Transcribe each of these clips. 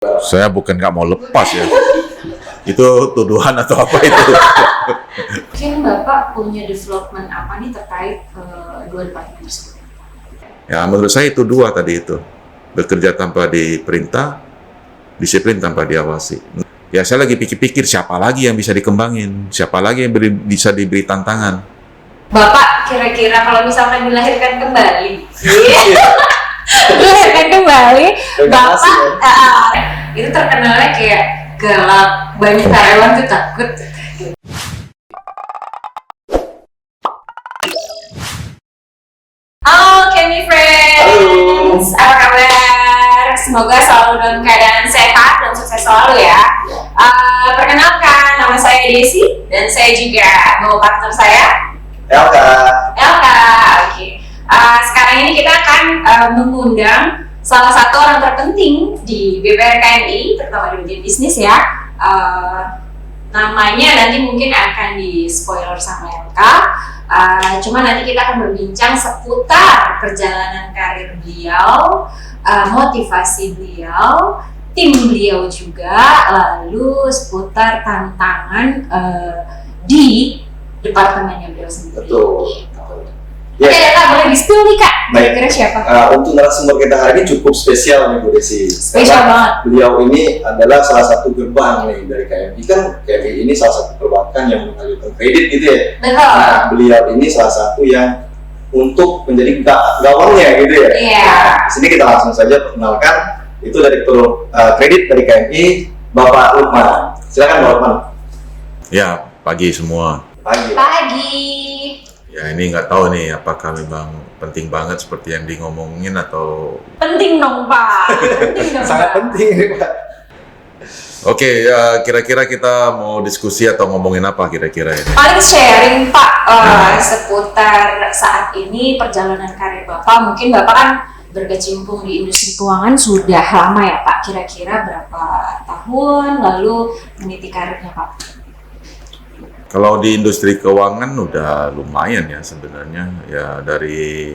Saya bukan nggak mau lepas ya. Itu tuduhan atau apa itu? Mungkin Bapak punya development apa nih terkait dua departemen tersebut? Ya menurut saya itu dua tadi itu. Bekerja tanpa diperintah, disiplin tanpa diawasi. Ya saya lagi pikir-pikir siapa lagi yang bisa dikembangin, siapa lagi yang bisa diberi tantangan. Bapak kira-kira kalau misalkan dilahirkan kembali, dilahirkan kembali, Bapak itu terkenalnya kayak galak, banyak karyawan tuh takut. Halo Candy Friends, apa kabar? Semoga selalu dalam keadaan sehat dan sukses selalu ya. Perkenalkan, nama saya Desi dan saya juga bawa partner saya Elka, oke. Sekarang ini kita akan mengundang salah satu orang terpenting di BPR KMI, terutama di bagian bisnis ya. Namanya nanti mungkin akan di spoiler sama Elka. Cuma nanti kita akan berbincang seputar perjalanan karir beliau, motivasi beliau, tim beliau juga, lalu seputar tantangan di departemennya beliau sendiri. Betul. Oke, Kak, boleh di-spill nih Kak, kira-kira siapa? Untuk narasumber kita hari ini cukup spesial nih Bu Desi. Spesial banget. Beliau ini adalah salah satu gerbang nih dari KMI. Kan KMI ini salah satu perbankan yang mengalirkan kredit gitu ya. Betul. Nah, beliau ini salah satu yang untuk menjadi gawangnya gitu ya. Iya. Nah, di sini kita langsung saja perkenalkan, itu Direktur Kredit dari KMI, Bapak Lukman. Silakan Bapak Lukman. Ya, pagi semua. Pagi. Ya ini nggak tahu nih apakah memang penting banget seperti yang ngomongin atau... Penting dong Pak. Penting dong. Sangat Pak. penting Pak. Oke, ya kira-kira kita mau diskusi atau ngomongin apa kira-kira ini? Paling sharing Pak seputar saat ini perjalanan karir Bapak. Mungkin Bapak kan berkecimpung di industri keuangan sudah lama ya Pak. Kira-kira berapa tahun lalu meniti karirnya Pak? Kalau di industri keuangan udah lumayan ya sebenarnya. Ya dari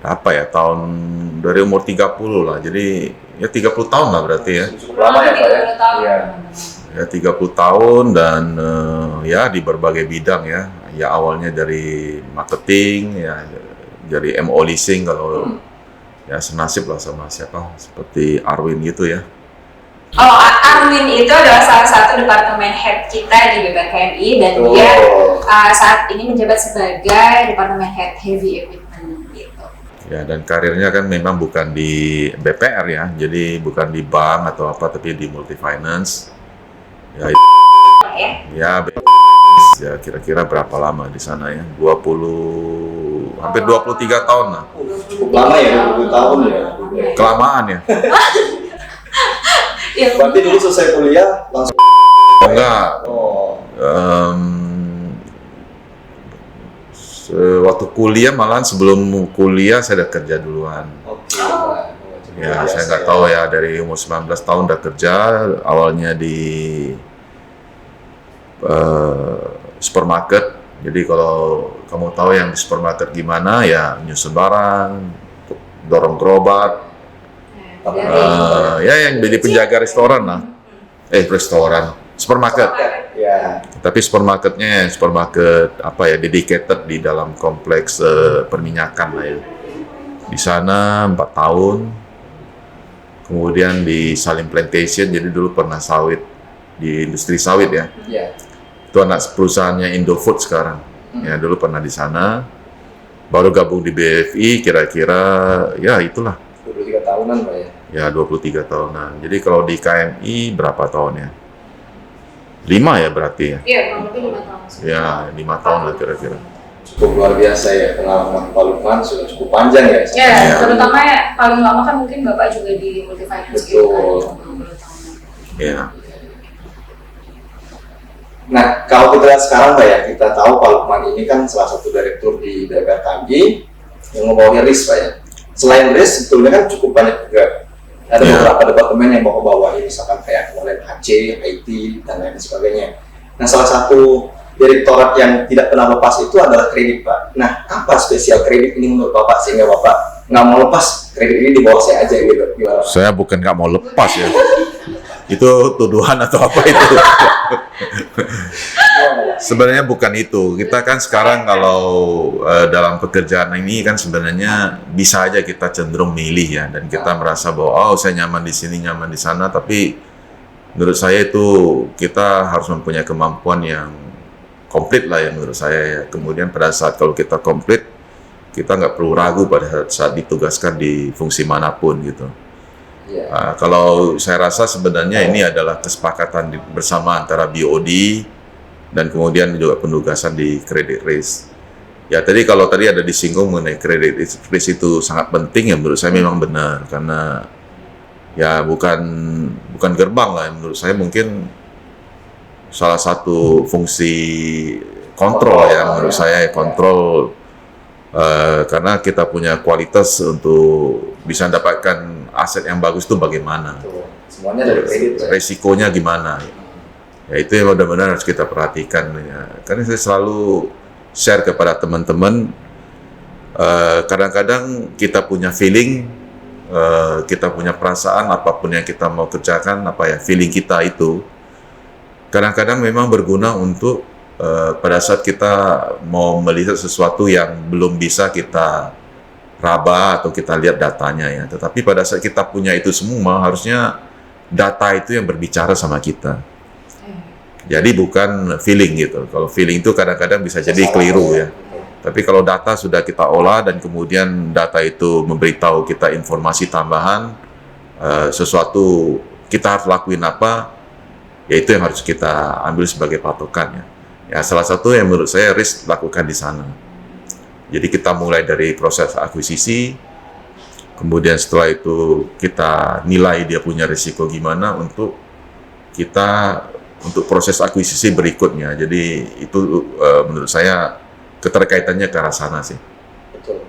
berapa ya, dari umur 30 lah. Jadi ya 30 tahun lah berarti ya. Cukup lama ya Pak ya. 30 tahun. Iya. Ya 30 tahun dan ya di berbagai bidang ya. Ya awalnya dari marketing, ya dari MO leasing kalau ya senasib lah sama siapa seperti Arwin gitu ya. Oh, Arwin itu adalah salah satu departemen head kita di BPR KMI dan dia saat ini menjabat sebagai departemen head heavy equipment gitu. Ya dan karirnya kan memang bukan di BPR ya, jadi bukan di bank atau apa, tapi di multi finance. Ya ya kira-kira berapa lama di sana ya? 20 hampir 23 tahun lah. Cukup lama ya, 20 tahun ya. Kelamaan ya. Berarti dulu selesai kuliah langsung Enggak. Waktu kuliah malahan sebelum kuliah saya udah kerja duluan. Ya saya nggak tahu ya, dari umur 19 tahun udah kerja, awalnya di supermarket. Jadi kalau kamu tahu yang di supermarket gimana ya, nyusun barang, dorong gerobak. Ya yang jadi penjaga restoran lah. Restoran, supermarket. ya. Tapi supermarketnya supermarket apa ya, dedicated di dalam kompleks perminyakan lah ya. Di sana 4 tahun. Kemudian di Salim Plantation, jadi dulu pernah sawit, di industri sawit ya. Iya. Itu anak perusahaannya Indofood sekarang. Ya dulu pernah di sana. Baru gabung di BFI kira-kira ya itulah. 23 tahunan Pak ya. Ya 23 tahunan. Jadi kalau di KMI berapa tahun ya? 5 ya berarti ya? Iya, kurang lebih 5 tahun. Ya 5 tahun lah kira-kira. Cukup luar biasa ya, pengalaman Pak Lukman sudah cukup panjang ya. Ya, terutama ya, paling lama kan mungkin Bapak juga di multi finance gitu kan. Betul. 20 tahun. Ya. Nah, kalau kita lihat sekarang Pak ya, kita tahu Pak Lukman ini kan salah satu direktur di BPR KMI yang membawahi risk Pak ya. Selain risk, sebetulnya kan cukup banyak juga. Ada beberapa departemen yang bawahi, misalkan kayak kemarin HC, IT, dan lain sebagainya. Nah, salah satu direktorat yang tidak pernah lepas itu adalah kredit Pak. Nah, apa spesial kredit ini menurut Bapak sehingga Bapak nggak mau lepas kredit ini di bawah saya aja gitu? Gimana? Saya bukan nggak mau lepas ya. Itu tuduhan atau apa itu? Sebenarnya bukan itu. Kita kan sekarang kalau dalam pekerjaan ini kan sebenarnya bisa aja kita cenderung milih ya, dan kita merasa bahwa oh saya nyaman di sini, nyaman di sana. Tapi menurut saya itu kita harus mempunyai kemampuan yang komplit lah ya menurut saya ya. Kemudian pada saat kalau kita komplit, kita nggak perlu ragu pada saat ditugaskan di fungsi manapun gitu. Kalau saya rasa sebenarnya ini adalah kesepakatan bersama antara BOD dan kemudian juga penugasan di credit risk. Ya tadi kalau tadi ada disinggung mengenai credit risk itu sangat penting ya menurut saya memang benar, karena ya bukan gerbang lah menurut saya, mungkin salah satu fungsi kontrol ya menurut saya, kontrol karena kita punya kualitas untuk bisa mendapatkan aset yang bagus itu bagaimana. Semuanya dari kredit. Resikonya gimana? Ya itu yang benar-benar harus kita perhatikan ya. Karena saya selalu share kepada teman-teman, kadang-kadang kita punya feeling, kita punya perasaan apapun yang kita mau kerjakan, feeling kita itu kadang-kadang memang berguna untuk pada saat kita mau melihat sesuatu yang belum bisa kita raba atau kita lihat datanya ya. Tetapi pada saat kita punya itu semua, harusnya data itu yang berbicara sama kita. Jadi bukan feeling gitu. Kalau feeling itu kadang-kadang bisa jadi keliru ya. Tapi kalau data sudah kita olah dan kemudian data itu memberitahu kita informasi tambahan, sesuatu kita harus lakuin apa, ya itu yang harus kita ambil sebagai patokan ya. Ya salah satu yang menurut saya risk lakukan di sana. Jadi kita mulai dari proses akuisisi, kemudian setelah itu kita nilai dia punya risiko gimana untuk proses akuisisi berikutnya. Jadi itu menurut saya keterkaitannya ke arah sana sih. Betul.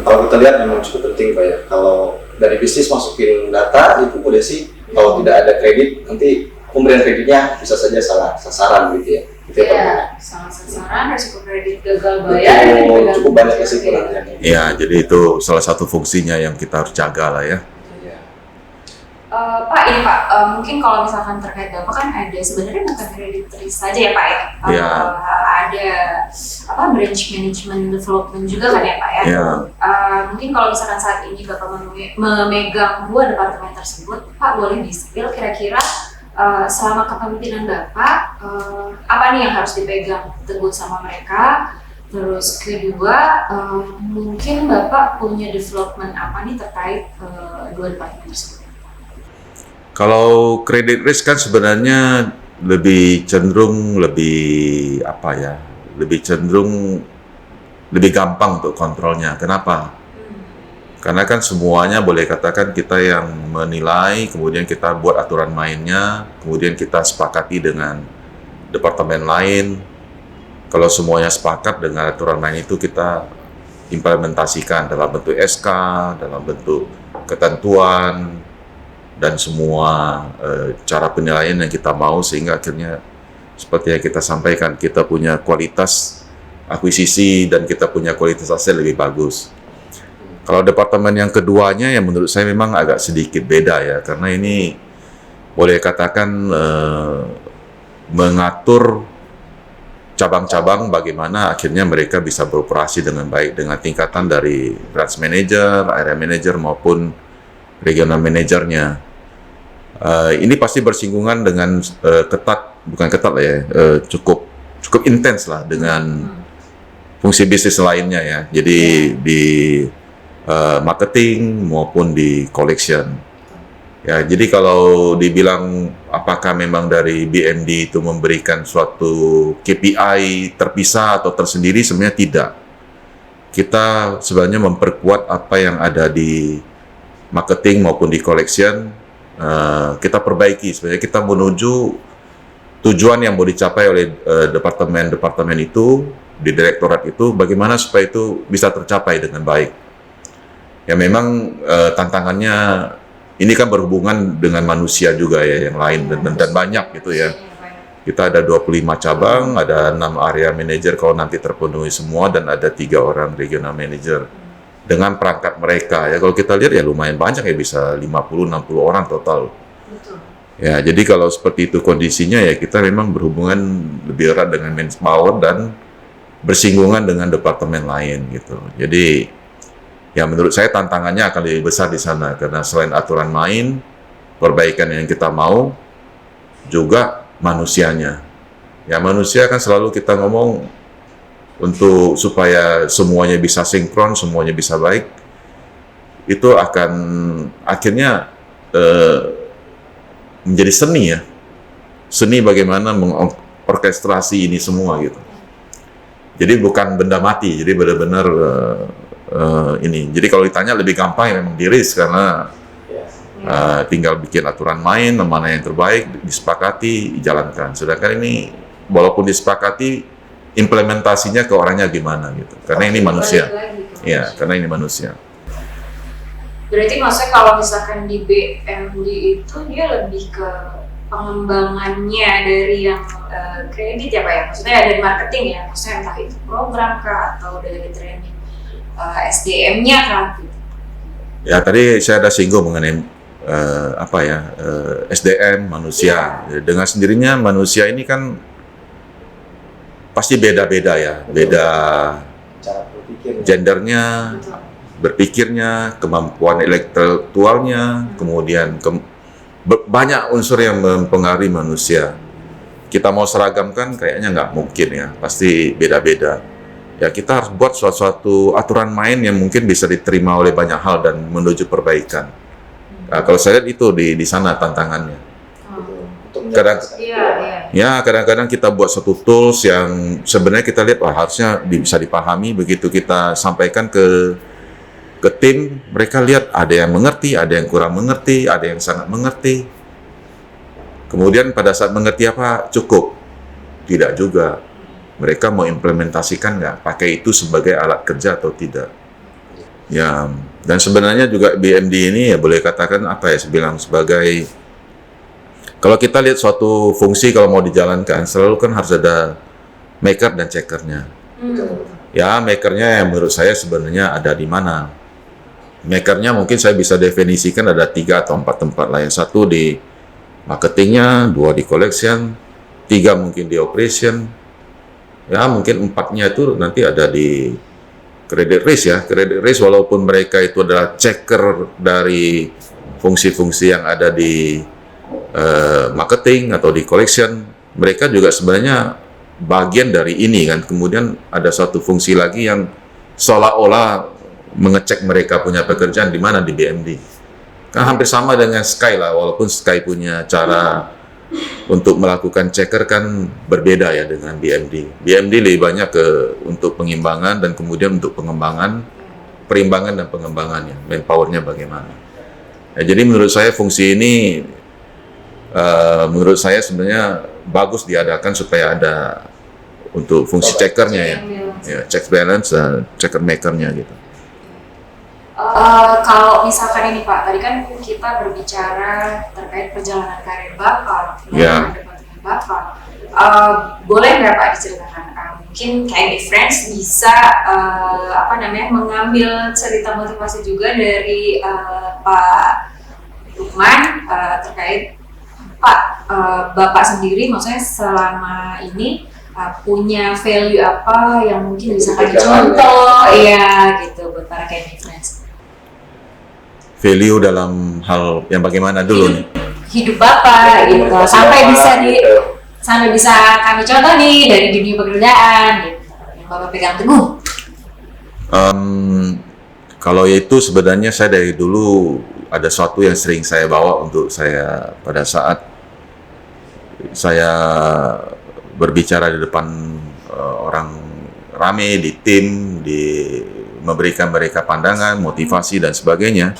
Kalau kita lihat memang cukup penting Pak ya. Kalau dari bisnis masukin data itu boleh sih. Kalau tidak ada kredit nanti pemberian kreditnya bisa saja salah sasaran gitu ya. Iya, salah sasaran, risiko kredit gagal bayar. Cukup banyak resiko nanti. Iya, jadi itu salah satu fungsinya yang kita harus jaga lah ya. Pak, ini Pak, mungkin kalau misalkan terkait Bapak kan ada sebenarnya bukan kredit risk saja ya Pak ya, ada branch management development juga kan ya Pak ya. Mungkin kalau misalkan saat ini Bapak memegang dua departemen tersebut, Pak boleh di-spill kira-kira selama kepemimpinan Bapak apa nih yang harus dipegang teguh sama mereka? Terus kedua, mungkin Bapak punya development apa nih terkait dua departemen tersebut? Kalau credit risk kan sebenarnya lebih cenderung lebih gampang untuk kontrolnya. Kenapa? Karena kan semuanya boleh katakan kita yang menilai, kemudian kita buat aturan mainnya, kemudian kita sepakati dengan departemen lain. Kalau semuanya sepakat dengan aturan main itu, kita implementasikan dalam bentuk SK, dalam bentuk ketentuan, dan semua cara penilaian yang kita mau, sehingga akhirnya seperti yang kita sampaikan, kita punya kualitas akuisisi dan kita punya kualitas aset lebih bagus. Kalau departemen yang keduanya yang menurut saya memang agak sedikit beda ya, karena ini boleh katakan mengatur cabang-cabang bagaimana akhirnya mereka bisa beroperasi dengan baik dengan tingkatan dari branch manager, area manager maupun regional manajernya. Ini pasti bersinggungan dengan cukup intens lah dengan fungsi bisnis lainnya ya. Jadi di marketing maupun di collection. Ya, jadi kalau dibilang apakah memang dari BMD itu memberikan suatu KPI terpisah atau tersendiri, sebenarnya tidak. Kita sebenarnya memperkuat apa yang ada di marketing maupun di collection, kita perbaiki. Sebenarnya kita menuju tujuan yang mau dicapai oleh departemen-departemen itu, di direktorat itu, bagaimana supaya itu bisa tercapai dengan baik. Ya memang tantangannya ini kan berhubungan dengan manusia juga ya, yang lain dan banyak gitu ya. Kita ada 25 cabang, ada 6 area manager kalau nanti terpenuhi semua, dan ada 3 orang regional manager dengan perangkat mereka ya. Kalau kita lihat ya lumayan banyak ya, bisa 50-60 orang total. Betul. Ya, jadi kalau seperti itu kondisinya ya kita memang berhubungan lebih erat dengan manpower dan bersinggungan dengan departemen lain gitu. Jadi ya menurut saya tantangannya akan lebih besar di sana karena selain aturan main, perbaikan yang kita mau juga manusianya. Ya manusia kan selalu kita ngomong untuk supaya semuanya bisa sinkron, semuanya bisa baik, itu akan akhirnya menjadi seni ya. Seni bagaimana mengorkestrasi ini semua gitu. Jadi bukan benda mati, jadi benar-benar ini. Jadi kalau ditanya lebih gampang ya memang di-risk karena tinggal bikin aturan main, mana yang terbaik, disepakati, dijalankan. Sedangkan ini walaupun disepakati, implementasinya ke orangnya gimana gitu. Karena ini manusia. Iya, karena ini manusia. Berarti maksudnya kalau misalkan di BMD itu dia lebih ke pengembangannya dari yang kredit ya Pak ya? Maksudnya dari marketing ya? Maksudnya entah itu program kah atau dari training SDM-nya kah? Gitu. Ya tadi saya ada singgung mengenai SDM manusia. Dengan sendirinya manusia ini kan pasti beda-beda ya, beda Cara berpikir. gendernya, berpikirnya, kemampuan intelektualnya, kemudian banyak unsur yang mempengaruhi manusia. Kita mau seragamkan kayaknya nggak mungkin ya, pasti beda-beda. Ya kita harus buat suatu aturan main yang mungkin bisa diterima oleh banyak hal dan menuju perbaikan. Nah, kalau saya lihat itu di sana tantangannya. Kadang-kadang kita buat satu tools yang sebenarnya kita lihat harusnya bisa dipahami, begitu kita sampaikan ke tim, mereka lihat ada yang mengerti, ada yang kurang mengerti, ada yang sangat mengerti. Kemudian pada saat mengerti apa cukup? Tidak juga. Mereka mau implementasikan nggak? Pakai itu sebagai alat kerja atau tidak? Ya, dan sebenarnya juga BMD ini ya boleh katakan saya bilang sebagai kalau kita lihat suatu fungsi kalau mau dijalankan selalu kan harus ada maker dan checkernya. Ya, makernya yang menurut saya sebenarnya ada di mana? Makernya mungkin saya bisa definisikan ada 3 atau 4 tempat lah. Yang satu di marketingnya, 2 di collection, 3 mungkin di operation. Ya mungkin 4-nya itu nanti ada di credit risk ya. Credit risk walaupun mereka itu adalah checker dari fungsi-fungsi yang ada di marketing atau di collection, mereka juga sebenarnya bagian dari ini kan. Kemudian ada suatu fungsi lagi yang seolah-olah mengecek mereka punya pekerjaan di mana di BMD. Kan hampir sama dengan Sky lah, walaupun Sky punya cara untuk melakukan checker kan berbeda ya dengan BMD. BMD lebih banyak untuk pengimbangan dan kemudian untuk pengembangan, perimbangan dan pengembangannya, manpowernya bagaimana. Ya, jadi menurut saya fungsi ini menurut saya sebenarnya bagus diadakan supaya ada untuk fungsi checkernya ya, check balance, checker makernya gitu. Kalau misalkan ini Pak, tadi kan kita berbicara terkait perjalanan karir Bapak, departemen Bapak. Boleh nggak Pak diceritakan? Mungkin kayak di Friends bisa mengambil cerita motivasi juga dari Pak Lukman terkait Pak Bapak sendiri, maksudnya selama ini punya value apa yang mungkin bisa kasih contoh, ya gitu buat para kayak Friends. Value dalam hal yang bagaimana dulu nih? Hidup Bapak gitu, sampai bisa kami contoh nih dari dunia pekerjaan gitu, yang Bapak pegang teguh. Kalau itu sebenarnya saya dari dulu ada sesuatu yang sering saya bawa untuk saya pada saat saya berbicara di depan orang rame di tim, memberikan mereka pandangan, motivasi dan sebagainya.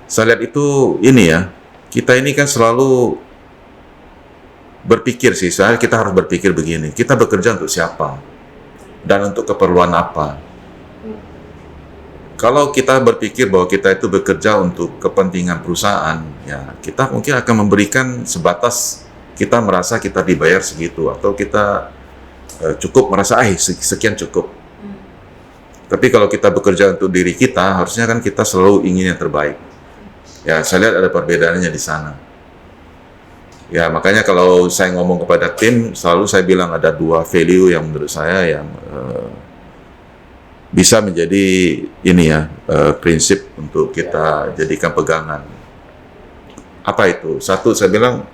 Saya lihat itu ini ya, kita ini kan selalu berpikir sih, kita harus berpikir begini, kita bekerja untuk siapa dan untuk keperluan apa. Kalau kita berpikir bahwa kita itu bekerja untuk kepentingan perusahaan, ya kita mungkin akan memberikan sebatas kita merasa kita dibayar segitu atau kita cukup merasa sekian cukup. Tapi kalau kita bekerja untuk diri kita, harusnya kan kita selalu ingin yang terbaik. Ya, saya lihat ada perbedaannya di sana. Ya, makanya kalau saya ngomong kepada tim, selalu saya bilang ada 2 value yang menurut saya yang bisa menjadi ini ya, prinsip untuk kita jadikan pegangan. Apa itu? Satu, saya bilang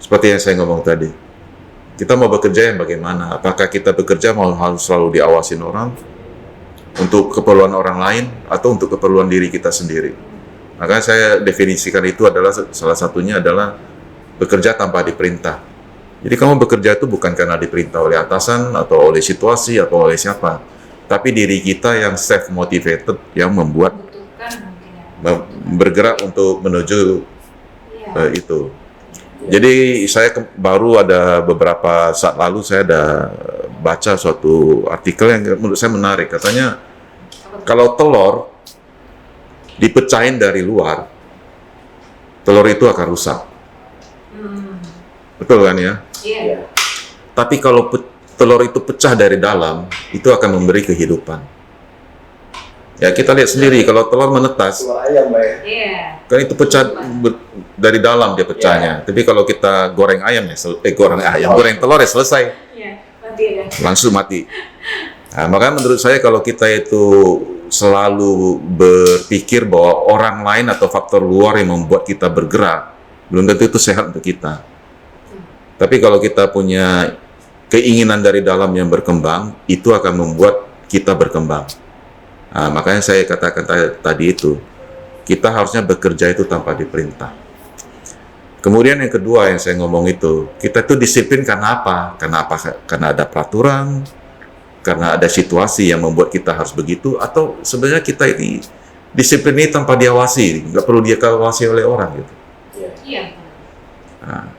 seperti yang saya ngomong tadi, kita mau bekerja yang bagaimana? Apakah kita bekerja harus selalu diawasin orang untuk keperluan orang lain atau untuk keperluan diri kita sendiri? Maka saya definisikan itu adalah salah satunya adalah bekerja tanpa diperintah. Jadi kamu bekerja itu bukan karena diperintah oleh atasan atau oleh situasi atau oleh siapa, tapi diri kita yang self motivated yang membuat bergerak untuk menuju itu. Jadi saya baru ada beberapa saat lalu saya ada baca suatu artikel yang menurut saya menarik. Katanya kalau telur dipecahin dari luar, telur itu akan rusak. Betul kan ya? Iya. Tapi kalau telur itu pecah dari dalam, itu akan memberi kehidupan. Ya kita lihat sendiri kalau telur menetas, Telur ayam, Mbak ya. Iya. kan itu pecah dari dalam dia pecahnya. Tapi kalau kita goreng ayam ya, goreng telur ya selesai, Iya, mati ya. langsung mati. Nah, makanya menurut saya kalau kita itu selalu berpikir bahwa orang lain atau faktor luar yang membuat kita bergerak, belum tentu itu sehat untuk kita. Tapi kalau kita punya keinginan dari dalam yang berkembang, itu akan membuat kita berkembang. Nah, makanya saya katakan tadi itu, kita harusnya bekerja itu tanpa diperintah. Kemudian yang kedua yang saya ngomong itu, kita tuh disiplin karena apa? Karena apa? Karena ada peraturan, karena ada situasi yang membuat kita harus begitu, atau sebenarnya kita ini disiplin ini tanpa diawasi, nggak perlu diawasi oleh orang gitu. Iya. Nah,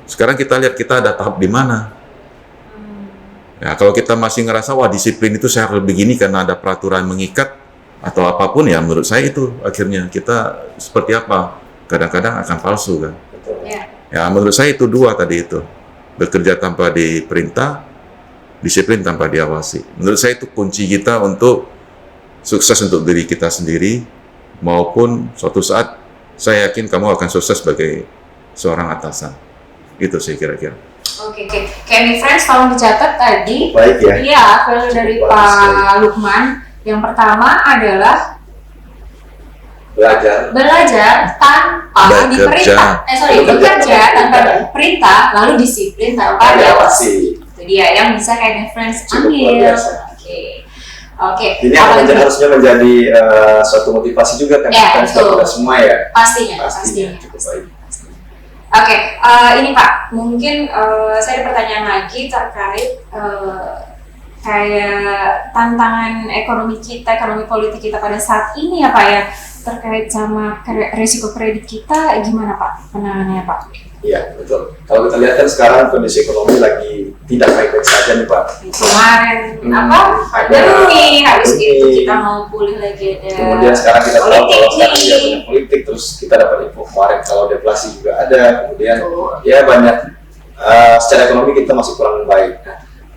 sekarang kita lihat kita ada tahap di mana. Ya, kalau kita masih ngerasa wah disiplin itu saya harus begini karena ada peraturan mengikat atau apapun ya, menurut saya itu akhirnya kita seperti apa? Kadang-kadang akan palsu kan. Iya. Ya, menurut saya itu 2 tadi itu. Bekerja tanpa diperintah, disiplin tanpa diawasi. Menurut saya itu kunci kita untuk sukses untuk diri kita sendiri maupun suatu saat saya yakin kamu akan sukses sebagai seorang atasan. Itu sih kira-kira. Oke. Candy Friends tolong dicatat tadi. Baik ya. Iya, value dari Pak Lukman. Yang pertama adalah Belajar. tanpa diperintah. Bekerja tanpa perintah, lalu disiplin tanpa diawasi. Itu dia yang bisa Candy Friends Cukup ambil. luar biasa. Oke. Ini harusnya menjadi suatu motivasi juga kan Ya, kita betul. semua ya. Pastinya. Cukup baik. Oke, ini Pak, mungkin saya ada pertanyaan lagi terkait kayak tantangan ekonomi politik kita pada saat ini ya Pak ya, terkait sama resiko kredit kita, gimana Pak penanganannya Pak? Iya, betul. Kalau kita lihat kan sekarang kondisi ekonomi lagi tidak baik-baik saja nih Pak. Kemarin pandemi, habis itu kita mau pulih lagi ada. Kemudian sekarang kita tahu kalau politik sekarang nih. dia punya politik, terus kita dapat info kemarin kalau deflasi juga ada. Kemudian ya banyak secara ekonomi kita masih kurang baik.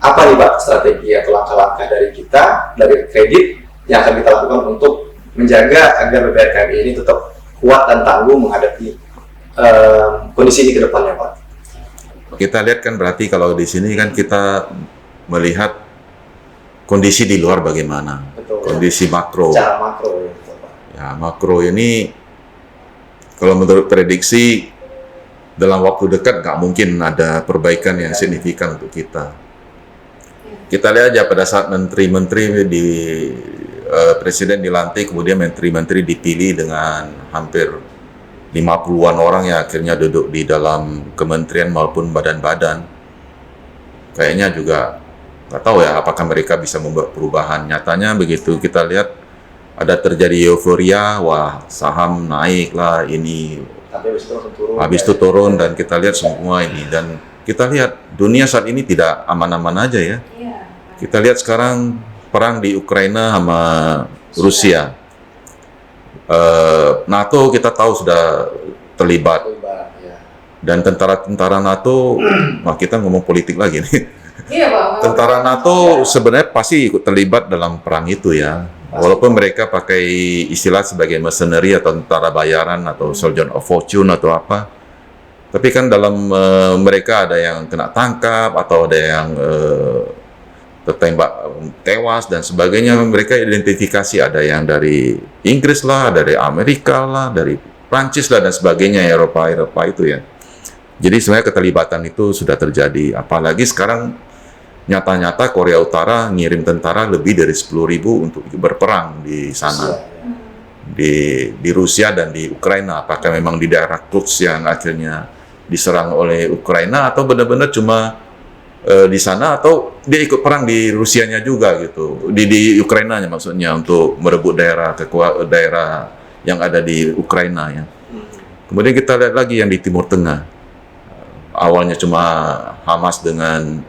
Apa nih Pak strategi atau langkah-langkah dari kita dari kredit yang akan kita lakukan untuk menjaga agar BBRKB ini tetap kuat dan tangguh menghadapi kondisi ini ke depannya Pak? Kita lihat kan berarti kalau di sini kan kita melihat kondisi di luar bagaimana. Betul. Kondisi makro. Secara makro ya, betul, Pak. Ya, makro ini kalau menurut prediksi dalam waktu dekat nggak mungkin ada perbaikan yang signifikan untuk kita. Kita lihat aja pada saat menteri-menteri di presiden dilantik, kemudian menteri-menteri dipilih dengan hampir 50-an orang yang akhirnya duduk di dalam kementerian maupun badan-badan. Kayaknya juga nggak tahu ya apakah mereka bisa membuat perubahan. Nyatanya begitu kita lihat ada terjadi euforia, wah saham naik lah ini. Tapi Habis itu turun dan kita lihat semua ini. Dan kita lihat dunia saat ini tidak aman-aman aja ya. Kita lihat sekarang perang di Ukraina sama Rusia. NATO kita tahu sudah terlibat. Dan tentara-tentara NATO, wah kita ngomong politik lagi nih. Iya, Pak. Tentara NATO sebenarnya pasti ikut terlibat dalam perang itu ya. Walaupun mereka pakai istilah sebagai mercenary atau tentara bayaran atau soldier of fortune atau apa. Tapi kan dalam mereka ada yang kena tangkap atau ada yang tertembak tewas dan sebagainya. Mereka identifikasi ada yang dari Inggris lah, dari Amerika lah, dari Prancis lah dan sebagainya, Eropa itu ya. Jadi sebenarnya keterlibatan itu sudah terjadi. Apalagi sekarang nyata-nyata Korea Utara ngirim tentara lebih dari 10.000 untuk berperang di sana. Di Rusia dan di Ukraina. Apakah memang di daerah Kursk yang akhirnya diserang oleh Ukraina atau benar-benar cuma di sana, atau dia ikut perang di Rusianya juga gitu, di Ukrainanya maksudnya, untuk merebut daerah yang ada di Ukraina ya. Kemudian kita lihat lagi yang di Timur Tengah, awalnya cuma Hamas dengan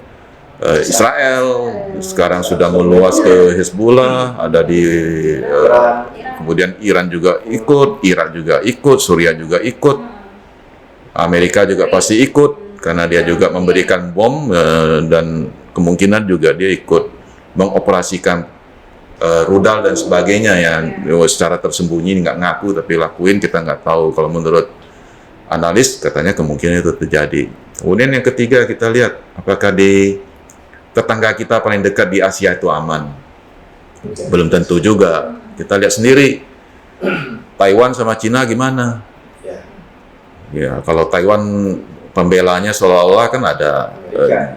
Israel, sekarang sudah meluas ke Hezbollah, ada di kemudian Iran juga ikut, Irak juga ikut, Suriah juga ikut, Amerika juga pasti ikut karena dia juga memberikan bom dan kemungkinan juga dia ikut mengoperasikan rudal dan sebagainya yang secara tersembunyi, nggak ngaku tapi lakuin, kita nggak tahu. Kalau menurut analis katanya kemungkinan itu terjadi. Kemudian yang ketiga kita lihat apakah di tetangga kita paling dekat di Asia itu aman. Belum tentu juga. Kita lihat sendiri Taiwan sama Cina gimana. Ya, kalau Taiwan pembelanya seolah-olah kan ada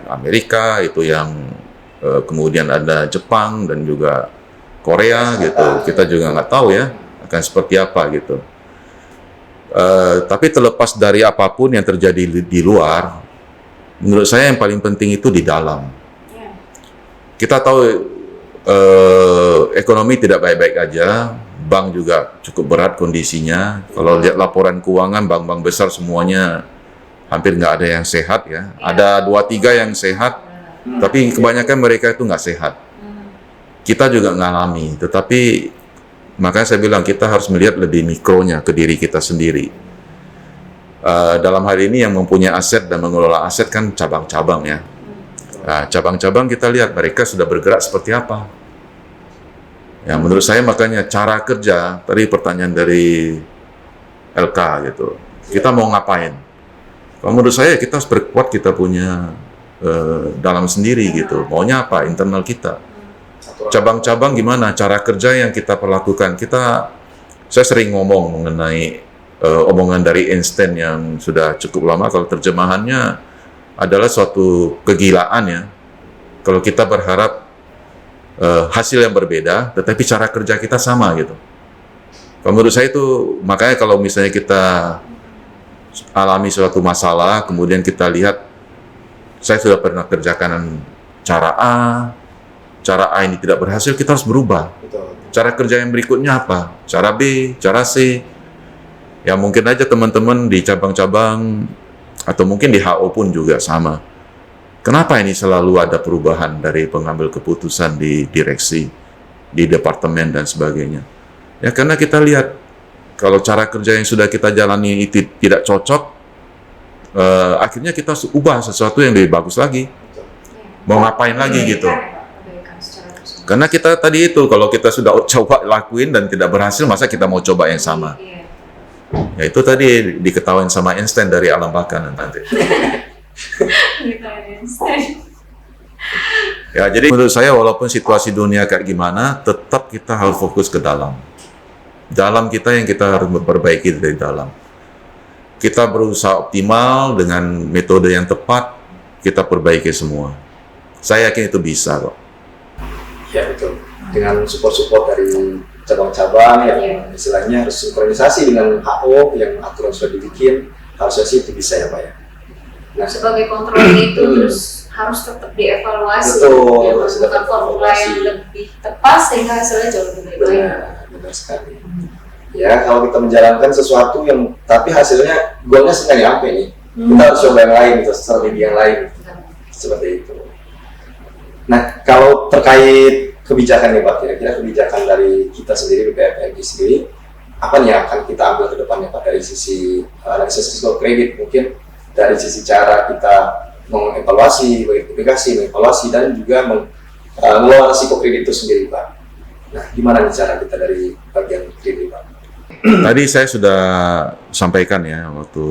Amerika itu yang kemudian ada Jepang dan juga Korea gitu. Kita juga nggak tahu ya akan seperti apa gitu. Tapi terlepas dari apapun yang terjadi di luar, menurut saya yang paling penting itu di dalam. Kita tahu ekonomi tidak baik-baik aja, bank juga cukup berat kondisinya. Kalau lihat laporan keuangan bank-bank besar semuanya hampir nggak ada yang sehat ya. Ada 2-3 yang sehat, tapi kebanyakan mereka itu nggak sehat. Kita juga ngalami, tetapi makanya saya bilang kita harus melihat lebih mikronya ke diri kita sendiri. Dalam hal ini yang mempunyai aset dan mengelola aset kan cabang-cabang ya. Nah, cabang-cabang kita lihat mereka sudah bergerak seperti apa. Ya, menurut saya makanya cara kerja, tadi pertanyaan dari LK gitu. Kita mau ngapain? Kalau menurut saya kita harus berkuat, kita punya dalam sendiri gitu. Maunya apa? Internal kita. Cabang-cabang gimana? Cara kerja yang kita perlakukan. Saya sering ngomong mengenai omongan dari Einstein yang sudah cukup lama. Kalau terjemahannya adalah suatu kegilaan ya. Kalau kita berharap hasil yang berbeda, tetapi cara kerja kita sama gitu. Kalau menurut saya itu, makanya kalau misalnya kita alami suatu masalah, kemudian kita lihat, saya sudah pernah kerjakan cara A ini tidak berhasil, kita harus berubah. Cara kerja yang berikutnya apa? Cara B, cara C. Ya mungkin aja teman-teman di cabang-cabang atau mungkin di HO pun juga sama. Kenapa ini selalu ada perubahan dari pengambil keputusan di direksi, di departemen dan sebagainya? Ya karena kita lihat kalau cara kerja yang sudah kita jalani itu tidak cocok, akhirnya kita ubah sesuatu yang lebih bagus lagi. Mau ngapain lagi gitu? Karena kita tadi itu, kalau kita sudah coba lakuin dan tidak berhasil, masa kita mau coba yang sama? Ya itu tadi diketahui sama Einstein dari alam baka nanti. Ya jadi menurut saya walaupun situasi dunia kayak gimana, tetap kita harus fokus ke dalam. Dalam kita yang kita harus memperbaiki dari dalam. Kita berusaha optimal dengan metode yang tepat, kita perbaiki semua. Saya yakin itu bisa kok. Ya betul. Dengan support-support dari cabang-cabang yang istilahnya harus sinkronisasi dengan HO yang aturan sudah dibikin, harusnya sih itu bisa ya Pak ya. Nah, sebagai kontrol itu terus harus tetap dievaluasi. Betul, ya, menemukan formula yang lebih tepat sehingga hasilnya jauh lebih baik. Benar sekali. Ya kalau kita menjalankan sesuatu yang tapi hasilnya goalnya nggak nyampe nih, kita harus coba yang lain, kita strategi yang lain, seperti itu. Nah kalau terkait kebijakan nih Pak, kira-kira kebijakan dari kita sendiri, BPRTMJ sendiri, apa nih yang akan kita ambil ke depannya Pak dari sisi analisis risiko kredit, mungkin dari sisi cara kita mengevaluasi, verifikasi, mengevaluasi dan juga mengelola risiko kredit itu sendiri Pak. Nah, gimana nih cara kita dari bagian kredit Pak? Tadi saya sudah sampaikan ya waktu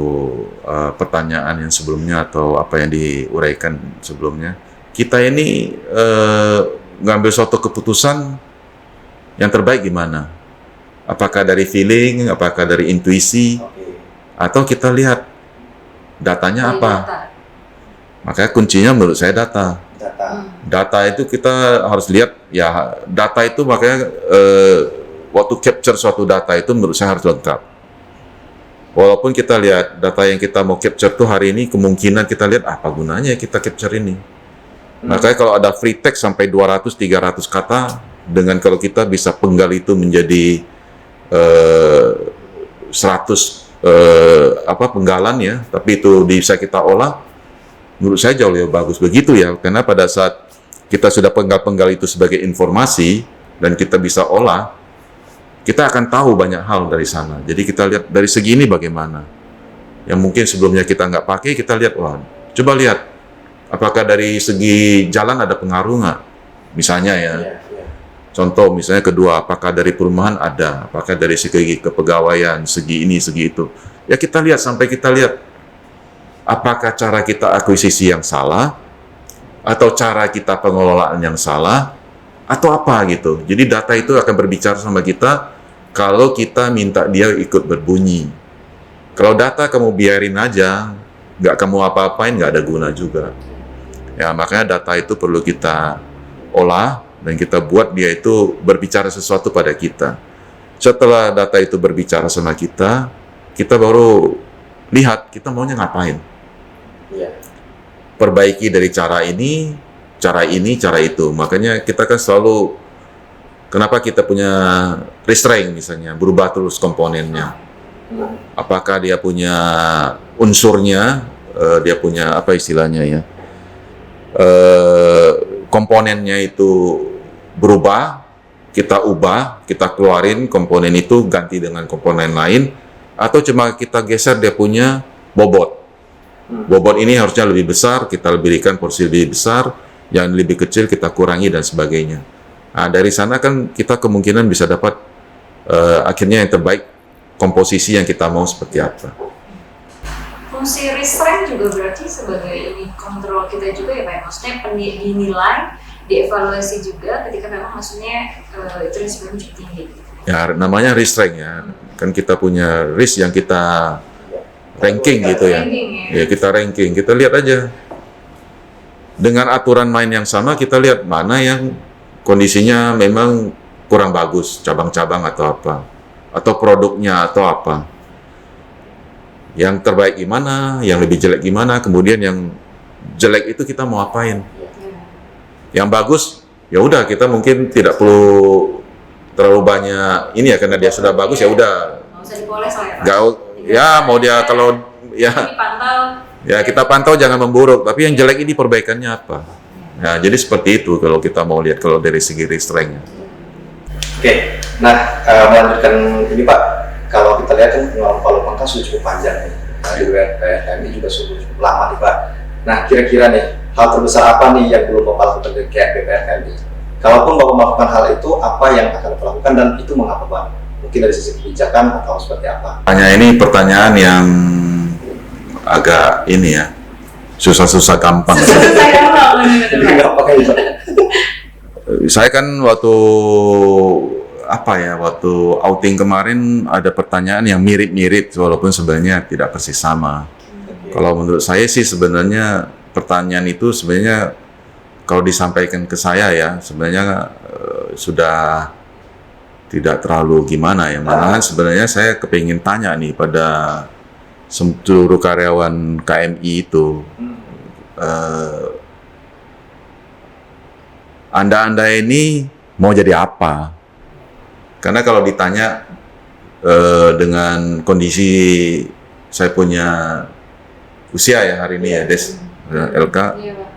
pertanyaan yang sebelumnya atau apa yang diuraikan sebelumnya. Kita ini ngambil suatu keputusan yang terbaik gimana? Apakah dari feeling, apakah dari intuisi, Oke. atau kita lihat datanya Dari apa? data. Makanya kuncinya menurut saya data. Data. Data itu kita harus lihat ya, data itu makanya waktu capture suatu data itu menurut saya harus lengkap. Walaupun kita lihat data yang kita mau capture tuh hari ini, kemungkinan kita lihat apa gunanya kita capture ini. Makanya kalau ada free text sampai 200-300 kata, dengan kalau kita bisa penggal itu menjadi 100 penggalan ya, tapi itu bisa kita olah, menurut saya jauh lebih bagus begitu ya, karena pada saat kita sudah penggal-penggal itu sebagai informasi dan kita bisa olah, kita akan tahu banyak hal dari sana. Jadi kita lihat dari segi ini bagaimana. Yang mungkin sebelumnya kita nggak pakai, kita lihat, wah, coba lihat apakah dari segi jalan ada pengaruh nggak? Misalnya ya, Iya, iya. contoh misalnya kedua, apakah dari perumahan ada, apakah dari segi kepegawaian, segi ini, segi itu. Ya kita lihat sampai kita lihat apakah cara kita akuisisi yang salah, atau cara kita pengelolaan yang salah, atau apa gitu. Jadi data itu akan berbicara sama kita kalau kita minta dia ikut berbunyi. Kalau data kamu biarin aja, nggak kamu apa-apain, nggak ada guna juga. Ya makanya data itu perlu kita olah dan kita buat dia itu berbicara sesuatu pada kita. Setelah data itu berbicara sama kita baru lihat kita maunya ngapain. Iya. Perbaiki dari cara ini, cara itu. Makanya kita kan selalu, kenapa kita punya restraint misalnya, berubah terus komponennya. Apakah dia punya unsurnya, dia punya apa istilahnya ya, komponennya itu berubah, kita ubah, kita keluarin komponen itu ganti dengan komponen lain, atau cuma kita geser dia punya bobot. Bobot ini harusnya lebih besar, kita berikan porsi lebih besar, yang lebih kecil kita kurangi dan sebagainya. Nah, dari sana kan kita kemungkinan bisa dapat akhirnya yang terbaik, komposisi yang kita mau seperti apa. Fungsi restraint juga berarti sebagai ini kontrol kita juga ya Pak, maksudnya dinilai, dievaluasi juga ketika memang maksudnya itu risikonya cukup tinggi. Ya namanya restraint ya, kan kita punya risk yang kita ranking gitu ya. Ranking, Ya kita ranking, kita lihat aja. Dengan aturan main yang sama kita lihat mana yang kondisinya memang kurang bagus, cabang-cabang atau apa, atau produknya atau apa. Yang terbaik gimana, yang lebih jelek gimana, kemudian yang jelek itu kita mau apain. Yang bagus, ya udah kita mungkin tidak perlu terlalu banyak ini ya, karena dia sudah bagus ya udah. Nggak usah dipoles lah ya Pak. Nggak, ya mau dia kalau ya Dipantau. ya kita pantau jangan memburuk, tapi yang jelek ini perbaikannya apa. Nah jadi seperti itu kalau kita mau lihat kalau dari segi restraint-nya. Oke, nah melanjutkan ini Pak, kalau kita lihat kan pengalaman Pak Lukman kan sudah cukup panjang nih, nah, di BPRTMI juga sudah cukup lama nih Pak. Nah kira-kira nih, hal terbesar apa nih yang belum Bapak lakukan di BPRTMI? Kalaupun Bapak melakukan hal itu, apa yang akan Bapak lakukan dan itu mengapa Pak? Mungkin dari sisi kebijakan atau seperti apa? Hanya ini pertanyaan yang agak ini ya, susah-susah gampang. Saya mau Jadi nggak pakai itu. Saya kan waktu waktu outing kemarin ada pertanyaan yang mirip-mirip walaupun sebenarnya tidak persis sama. Kalau menurut saya sih sebenarnya pertanyaan itu sebenarnya kalau disampaikan ke saya ya sebenarnya sudah tidak terlalu gimana ya. Malahan sebenarnya saya kepingin tanya nih pada seluruh karyawan KMI itu, Anda ini mau jadi apa? Karena kalau ditanya dengan kondisi saya punya usia ya hari ini ya Des, LK, Iya Pak.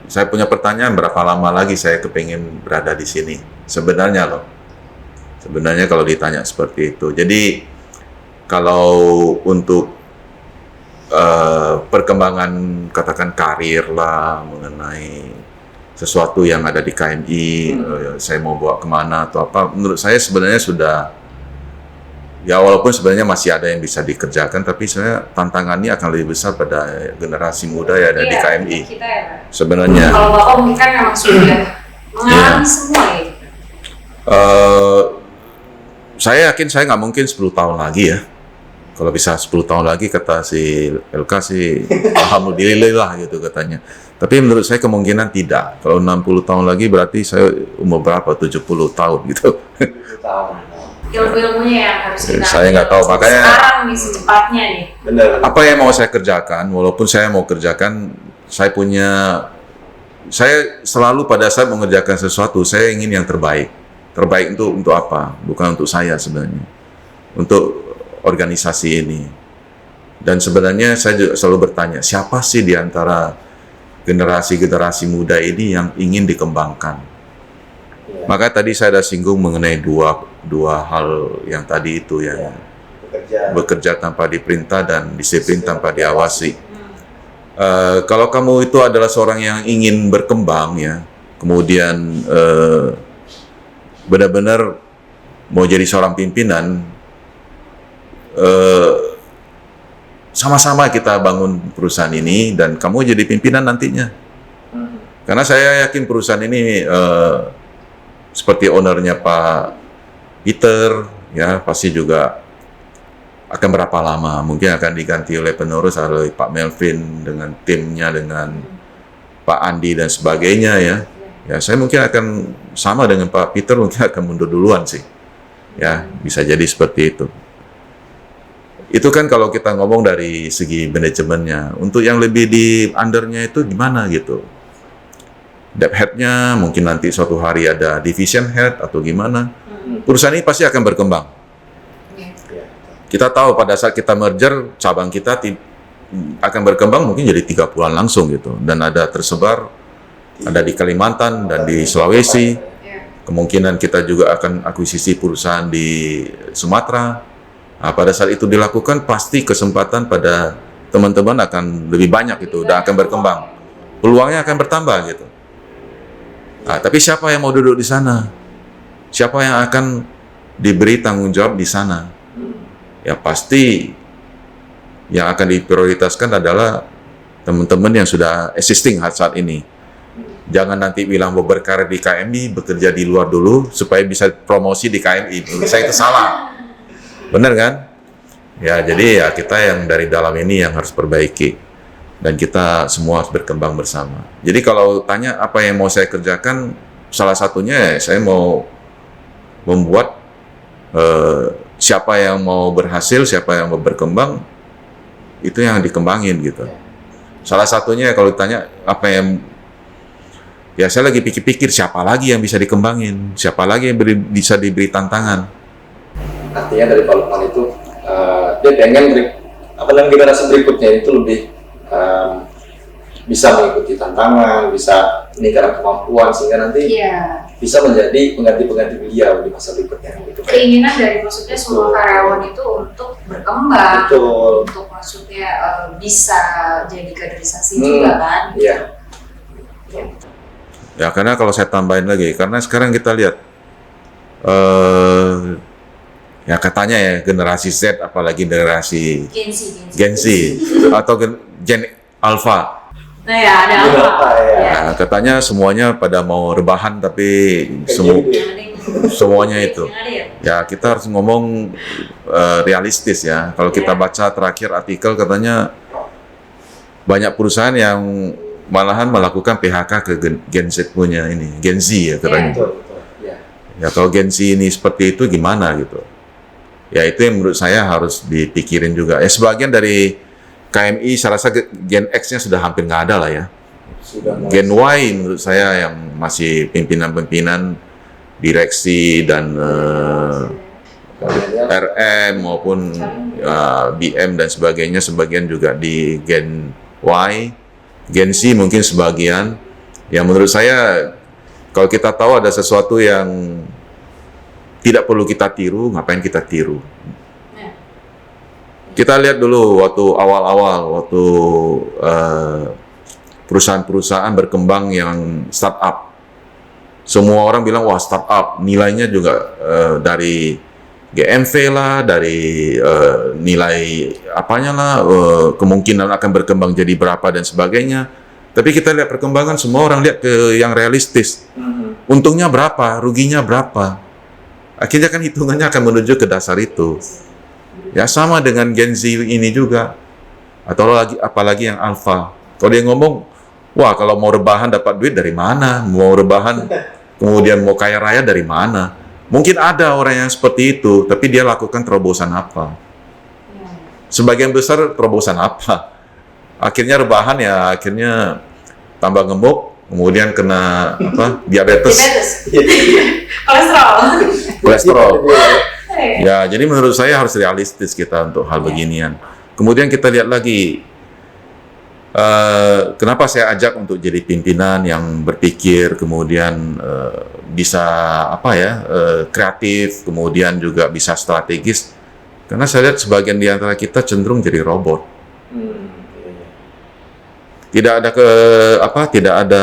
saya punya pertanyaan berapa lama lagi saya kepingin berada di sini. Sebenarnya kalau ditanya seperti itu. Jadi kalau untuk perkembangan katakan karir lah mengenai sesuatu yang ada di KMI, saya mau bawa kemana atau apa, menurut saya sebenarnya sudah Ya walaupun sebenarnya masih ada yang bisa dikerjakan, tapi sebenarnya tantangannya akan lebih besar pada generasi muda ya dari Iya, KMI. kita ya, Pak. Sebenarnya. Kalau Bapak mungkin kan memang sudah mengalami semua ya. Saya yakin saya nggak mungkin 10 tahun lagi ya. Kalau bisa 10 tahun lagi kata si LK sih alhamdulillah gitu katanya. Tapi menurut saya kemungkinan tidak. Kalau 60 tahun lagi berarti saya umur berapa? 70 tahun gitu. 10 tahun. Ilmu-ilmunya yang harus kita Saya nggak tahu, ambil makanya- sekarang nih secepatnya nih. Benar. Apa yang mau saya kerjakan, walaupun saya mau kerjakan, saya selalu pada saat mengerjakan sesuatu, saya ingin yang terbaik. Terbaik untuk apa? Bukan untuk saya sebenarnya. Untuk organisasi ini. Dan sebenarnya saya juga selalu bertanya, siapa sih di antara generasi-generasi muda ini yang ingin dikembangkan? Ya. Maka tadi saya ada singgung mengenai dua hal yang tadi itu ya. Bekerja tanpa diperintah dan disiplin tanpa diawasi. Kalau kamu itu adalah seorang yang ingin berkembang ya, kemudian benar-benar mau jadi seorang pimpinan, sama-sama kita bangun perusahaan ini dan kamu jadi pimpinan nantinya. Karena saya yakin perusahaan ini seperti ownernya Pak Peter ya pasti juga akan berapa lama, mungkin akan diganti oleh penerus oleh Pak Melvin dengan timnya, dengan Pak Andi dan sebagainya ya. Ya saya mungkin akan sama dengan Pak Peter, mungkin akan mundur duluan sih. Ya bisa jadi seperti itu. Itu kan kalau kita ngomong dari segi manajemennya. Untuk yang lebih di undernya itu gimana gitu. Dep head-nya mungkin nanti suatu hari ada division head atau gimana. Perusahaan ini pasti akan berkembang. Kita tahu pada saat kita merger, cabang kita akan berkembang mungkin jadi 30-an langsung gitu. Dan ada tersebar, ada di Kalimantan dan di Sulawesi. Kemungkinan kita juga akan akuisisi perusahaan di Sumatera. Nah, pada saat itu dilakukan, pasti kesempatan pada teman-teman akan lebih banyak itu dan akan berkembang. Peluangnya akan bertambah gitu. Nah, tapi siapa yang mau duduk di sana? Siapa yang akan diberi tanggung jawab di sana? Ya pasti yang akan diprioritaskan adalah teman-teman yang sudah existing saat ini. Jangan nanti bilang mau berkarir di KMI, bekerja di luar dulu supaya bisa promosi di KMI. Menurut saya itu salah. Benar kan? Ya, jadi ya kita yang dari dalam ini yang harus perbaiki. Dan kita semua harus berkembang bersama. Jadi kalau tanya apa yang mau saya kerjakan, salah satunya saya mau membuat siapa yang mau berhasil, siapa yang mau berkembang, itu yang dikembangin gitu. Salah satunya kalau ditanya apa yang, ya saya lagi pikir-pikir siapa lagi yang bisa dikembangin, siapa lagi yang bisa diberi tantangan. Artinya dari Pak Lukman itu dia pengen generasi berikutnya itu lebih bisa mengikuti tantangan, bisa meningkatkan kemampuan sehingga nanti bisa menjadi pengganti beliau di masa berikutnya. Gitu. Keinginan dari maksudnya semua karyawan itu untuk berkembang, Betul. untuk maksudnya bisa jadi kaderisasi juga kan. Iya. Ya karena kalau saya tambahin lagi, karena sekarang kita lihat ya katanya ya generasi Z apalagi generasi Gen Z atau Gen Alpha. Nah ya ada apa? Nah, katanya semuanya pada mau rebahan tapi semuanya itu. Ya kita harus ngomong realistis ya. Kalau kita baca terakhir artikel katanya banyak perusahaan yang malahan melakukan PHK ke Gen Z punya ini, Gen Z ya katanya. Betul. Ya kalau Gen Z ini seperti itu gimana gitu. Ya itu yang menurut saya harus dipikirin juga. Ya sebagian dari KMI saya rasa Gen X-nya sudah hampir nggak ada lah ya. Gen Y menurut saya yang masih pimpinan-pimpinan direksi dan RM maupun BM dan sebagainya, sebagian juga di Gen Y. Gen Z mungkin sebagian. Ya menurut saya kalau kita tahu ada sesuatu yang tidak perlu kita tiru, ngapain kita tiru? Kita lihat dulu waktu awal-awal, waktu perusahaan-perusahaan berkembang yang startup. Semua orang bilang, wah startup, nilainya juga dari GMV lah, dari nilai apanya lah, kemungkinan akan berkembang jadi berapa dan sebagainya. Tapi kita lihat perkembangan, semua orang lihat ke yang realistis. Untungnya berapa, ruginya berapa. Akhirnya kan hitungannya akan menuju ke dasar itu. Ya sama dengan Gen Z ini juga. Atau apalagi yang alpha. Kalau dia ngomong, wah kalau mau rebahan dapat duit dari mana? Mau rebahan kemudian mau kaya raya dari mana? Mungkin ada orang yang seperti itu, tapi dia lakukan terobosan apa? Sebagian besar terobosan apa? Akhirnya rebahan ya, akhirnya tambah gemuk, kemudian kena apa? Diabetes. Kolesterol. Ya, jadi menurut saya harus realistis kita untuk hal beginian. Kemudian kita lihat lagi, kenapa saya ajak untuk jadi pimpinan yang berpikir, kemudian bisa kreatif, kemudian juga bisa strategis. Karena saya lihat sebagian di antara kita cenderung jadi robot. Tidak ada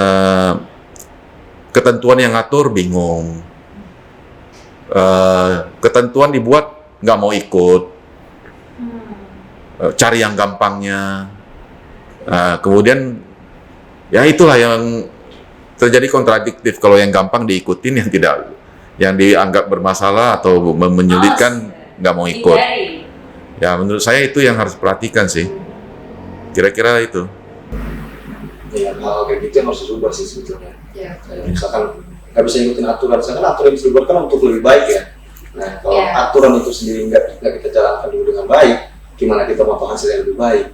ketentuan yang ngatur, bingung. Ketentuan dibuat nggak mau ikut, cari yang gampangnya. Kemudian ya itulah yang terjadi kontradiktif. Kalau yang gampang diikutin, yang dianggap bermasalah atau menyulitkan nggak mau ikut. Ya menurut saya itu yang harus perhatikan sih. Kira-kira itu. Ya hal kayak gitu yang harus dirubah sih sebetulnya. Misalkan nggak bisa ikutin aturan, misalkan aturan yang dibuat kan untuk lebih baik ya. Nah kalau aturan itu sendiri nggak kita jalankan dulu dengan baik, gimana kita mau hasil yang lebih baik?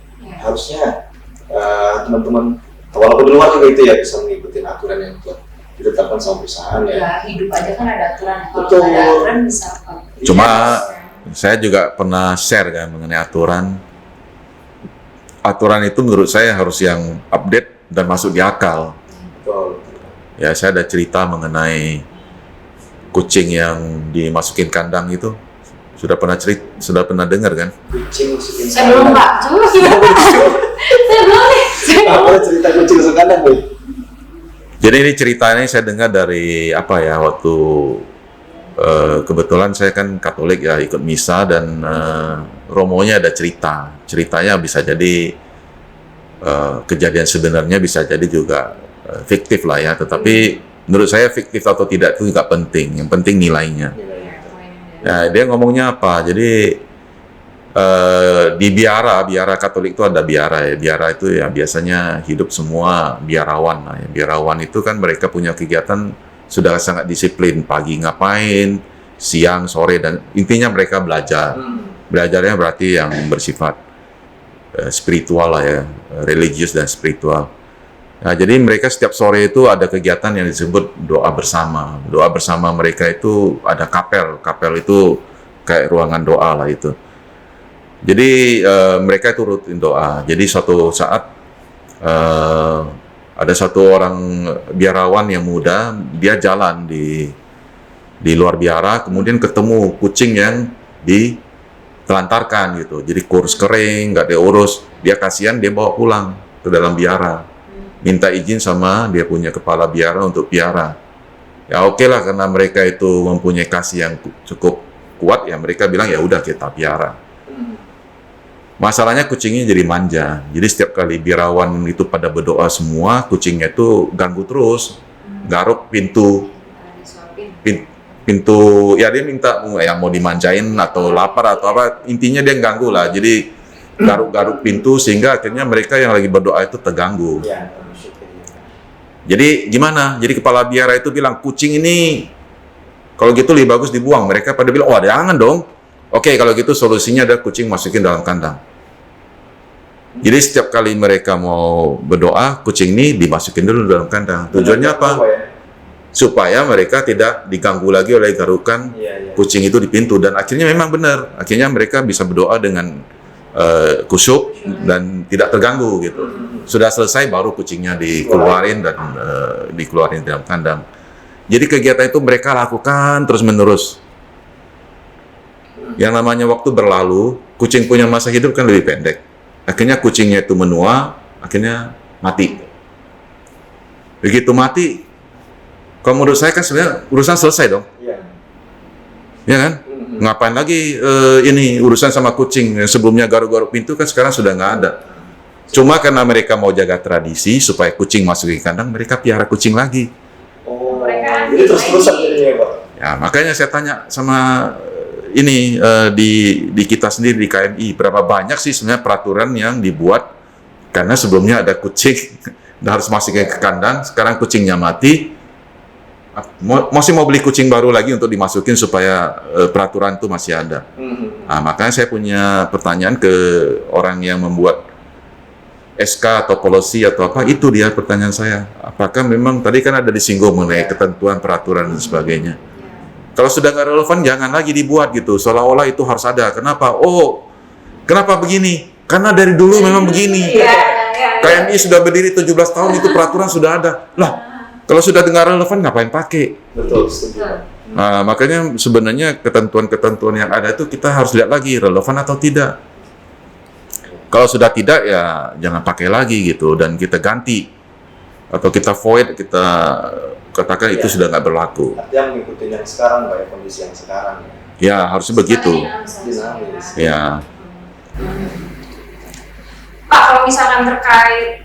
Harusnya teman-teman, walaupun di luar juga itu ya bisa mengikuti aturan yang ditetapkan sama perusahaan ya. Ya hidup aja kan ada aturan. Kalau Betul. ada aturan bisa apa? Cuma saya juga pernah share kan mengenai aturan. Aturan itu menurut saya harus yang update dan masuk di akal. Betul. Ya saya ada cerita mengenai kucing yang dimasukin kandang itu. Sudah pernah dengar kan? Kucing masukin Saya belum, Pak. Coba gimana? Saya belum nih. Apa cerita kucing masuk kandang, Bu? Jadi ini ceritanya saya dengar dari waktu kebetulan saya kan Katolik ya, ikut misa, dan romonya ada ceritanya bisa jadi kejadian sebenarnya, bisa jadi juga fiktif lah ya, tetapi menurut saya fiktif atau tidak itu nggak penting, yang penting nilainya. Nah, dia ngomongnya apa? Jadi di biara Katolik itu ada biara ya. Biara itu ya biasanya hidup semua biarawan lah ya. Biarawan itu kan mereka punya kegiatan sudah sangat disiplin, pagi ngapain, siang, sore, dan intinya mereka belajar. Belajarnya berarti yang bersifat spiritual lah ya, religius dan spiritual. Nah, jadi mereka setiap sore itu ada kegiatan yang disebut doa bersama. Doa bersama mereka itu ada kapel. Kapel itu kayak ruangan doa lah itu. Jadi mereka itu rutin doa. Jadi suatu saat ada satu orang biarawan yang muda, dia jalan di luar biara, kemudian ketemu kucing yang ditelantarkan gitu. Jadi kurus kering, nggak diurus. Dia kasihan, dia bawa pulang ke dalam biara. Minta izin sama dia punya kepala biara untuk piara. Ya oke lah, karena mereka itu mempunyai kasih yang cukup kuat ya, mereka bilang ya udah kita piara. Masalahnya kucingnya jadi manja. Jadi setiap kali biarawan itu pada berdoa semua, kucingnya itu ganggu terus, garuk pintu ya, dia minta ya mau dimanjain atau lapar atau apa, intinya dia ganggu lah. Jadi garuk-garuk pintu sehingga akhirnya mereka yang lagi berdoa itu terganggu. Jadi gimana? Jadi kepala biara itu bilang, kucing ini kalau gitu lebih bagus dibuang. Mereka pada bilang, oh jangan dong. Oke, kalau gitu solusinya ada kucing masukin dalam kandang. Jadi setiap kali mereka mau berdoa, kucing ini dimasukin dulu dalam kandang. Tujuannya apa? Supaya mereka tidak diganggu lagi oleh garukan kucing itu di pintu. Dan akhirnya memang benar. Akhirnya mereka bisa berdoa dengan kusyuk dan tidak terganggu gitu. Sudah selesai baru kucingnya dikeluarin dan dikeluarin dalam kandang. Jadi kegiatan itu mereka lakukan terus-menerus. Yang namanya waktu berlalu, kucing punya masa hidup kan lebih pendek. Akhirnya kucingnya itu menua, akhirnya mati. Begitu mati, kalau menurut saya kan sebenarnya urusan selesai dong. Ya kan? Ngapain lagi ini urusan sama kucing? Yang sebelumnya garuk-garuk pintu kan sekarang sudah nggak ada. Cuma karena mereka mau jaga tradisi supaya kucing masuk ke kandang, mereka piara kucing lagi. Oh, Mereka jadi terus-terusan jadinya ya Pak? Ya, makanya saya tanya sama ini di kita sendiri di KMI, berapa banyak sih sebenarnya peraturan yang dibuat karena sebelumnya ada kucing harus masuk ke kandang, sekarang kucingnya mati. Masih mau beli kucing baru lagi untuk dimasukin supaya peraturan itu masih ada. Nah, makanya saya punya pertanyaan ke orang yang membuat SK atau policy atau apa, itu dia pertanyaan saya. Apakah memang tadi kan ada disinggung mengenai ketentuan peraturan dan sebagainya. Kalau sudah nggak relevan jangan lagi dibuat gitu, seolah-olah itu harus ada. Kenapa? Oh, kenapa begini? Karena dari dulu memang begini. KMI sudah berdiri 17 tahun, itu peraturan sudah ada. Lah, kalau sudah dengar relevan, ngapain pakai? Betul, setuju. Nah, makanya sebenarnya ketentuan-ketentuan yang ada itu kita harus lihat lagi, relevan atau tidak. Kalau sudah tidak, ya jangan pakai lagi gitu, dan kita ganti. Atau kita void, kita katakan itu sudah nggak berlaku. Artinya mengikuti yang sekarang, Pak, ya, kondisi yang sekarang. Ya, harusnya begitu. Dinamis. Ya. Pak, kalau misalkan terkait,